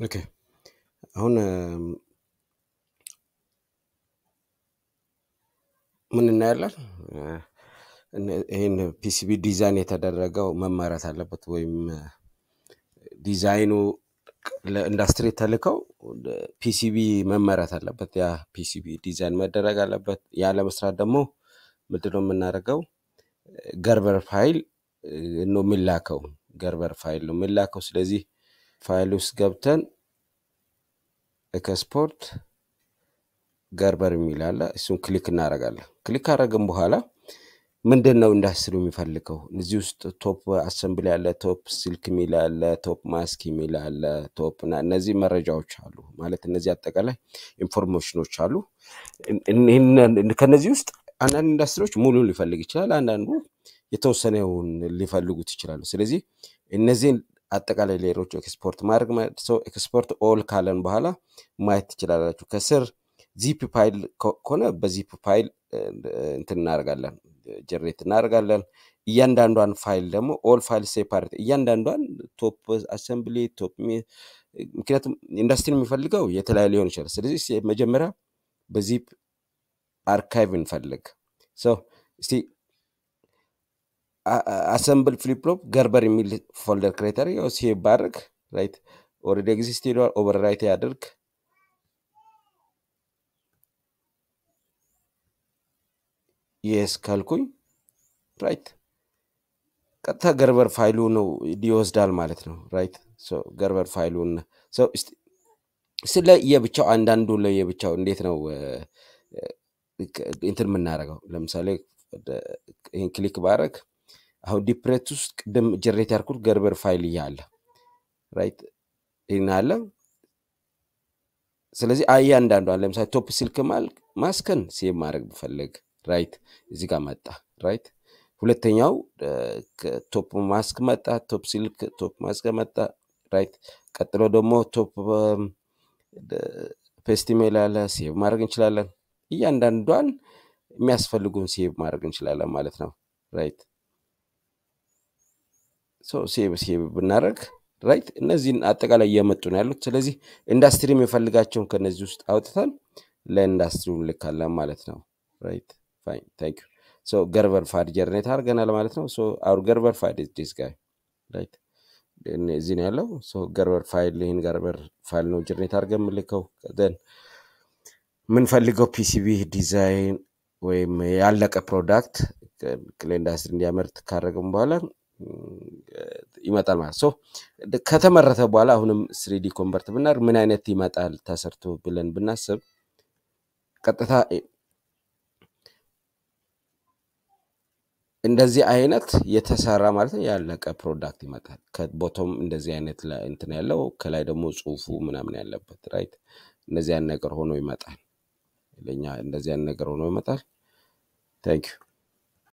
ኦኬ አሁን ምን እናያለን? ይሄን ፒሲቢ ዲዛይን የተደረገው መመራት አለበት ወይም ዲዛይኑ ለኢንዱስትሪ ተልከው ፒሲቢ መመራት አለበት። ያ ፒሲቢ ዲዛይን መደረግ አለበት። ያ ለመስራት ደግሞ ምንድነው የምናደርገው? ገርበር ፋይል ነው የሚላከው። ገርበር ፋይል ነው የሚላከው። ስለዚህ ፋይል ውስጥ ገብተን ኤክስፖርት ገርበር የሚል አለ። እሱን ክሊክ እናደርጋለን። ክሊክ አደረግን በኋላ ምንድነው ኢንዱስትሪ የሚፈልገው? እዚህ ውስጥ ቶፕ አሰምብሊ አለ፣ ቶፕ ሲልክ ሚል አለ፣ ቶፕ ማስክ ሚል አለ፣ ቶፕ እነዚህ መረጃዎች አሉ። ማለት እነዚህ አጠቃላይ ኢንፎርሜሽኖች አሉ። ከነዚህ ውስጥ አንዳንድ ኢንዱስትሪዎች ሙሉ ሊፈልግ ይችላል፣ አንዳንዱ የተወሰነውን ሊፈልጉት ይችላሉ። ስለዚህ እነዚህን አጠቃላይ ሌየሮች ኤክስፖርት ማድረግ ሰው ኤክስፖርት ኦል ካለን በኋላ ማየት ትችላላችሁ። ከስር ዚፕ ፋይል ከሆነ በዚፕ ፋይል እንትን እናደርጋለን፣ ጀነሬት እናደርጋለን። እያንዳንዷን ፋይል ደግሞ ኦል ፋይል ሴፓሬት እያንዳንዷን ቶፕ አሰምብሊ ቶፕ ምክንያቱም ኢንዱስትሪ የሚፈልገው የተለያየ ሊሆን ይችላል። ስለዚህ መጀመሪያ በዚፕ አርካይቭ እንፈልግ። እስቲ አሰምብል ፍሊፕሎፕ ገርበር የሚል ፎልደር ክሬተር ያው ሴቭ ባደርግ ራይት ኦልሬዲ ኤግዚስት ይላል። ኦቨርራይት ያድርግ yes ካልኩኝ ራይት ቀጥታ ገርበር ፋይሉ ነው ይወስዳል ማለት ነው። ራይት ገርበር ፋይሉን ስለ የብቻው አንዳንዱ ለየብቻው እንዴት ነው እንትን የምናደርገው? ለምሳሌ ይሄን ክሊክ ባደርግ አሁን ዲፕሬት ውስጥ ቅድም ጀነሬት ያርኩት ገርበር ፋይል እያለ ራይት ይሄን አለ። ስለዚህ እያንዳንዱ ለምሳሌ ቶፕ ሲልክ ማስከን ሴቭ ማድረግ ብፈልግ ራይት እዚህ ጋር መጣ። ራይት ሁለተኛው ቶፕ ማስክ መጣ፣ ቶፕ ሲልክ ቶፕ ማስክ መጣ። ራይት ቀጥሎ ደግሞ ቶፕ ፔስቲሜል አለ፣ ሴቭ ማድረግ እንችላለን። እያንዳንዷን የሚያስፈልጉን ሴቭ ማድረግ እንችላለን ማለት ነው። ራይት ሴቭ ብናደርግ ራይት እነዚህን አጠቃላይ እየመጡ ነው ያሉት። ስለዚህ ኢንዱስትሪ የሚፈልጋቸውን ከነዚህ ውስጥ አውጥተን ለኢንዱስትሪው ልካለን ማለት ነው። ራይት ፋይን ታንክ ዩ ገርበር ፋይል ጀነሬት አድርገናል ማለት ነው። አውር ገርበር ፋይል is this guy ራይት እዚህ ነው ያለው። ገርበር ፋይል ይሄን ገርበር ፋይል ነው ጀነሬት አድርገን ምልከው። then ምንፈልገው ፒሲቢ ዲዛይን ወይም ያለቀ ፕሮዳክት ለኢንዱስትሪ እንዲያመርት ካደረግን በኋላ ይመጣል ማለት ነው። ከተመረተ በኋላ አሁንም 3D ኮንቨርት ብናደርግ ምን አይነት ይመጣል ተሰርቶ ብለን ብናስብ ቀጥታ እንደዚህ አይነት የተሰራ ማለት ነው ያለቀ ፕሮዳክት ይመጣል። ከቦቶም እንደዚህ አይነት እንትን ያለው ከላይ ደግሞ ጽሁፉ ምናምን ያለበት ራይት እንደዚህ አይነት ነገር ሆኖ ይመጣል። ለኛ እንደዚህ አይነት ነገር ሆኖ ይመጣል። ታንክ ዩ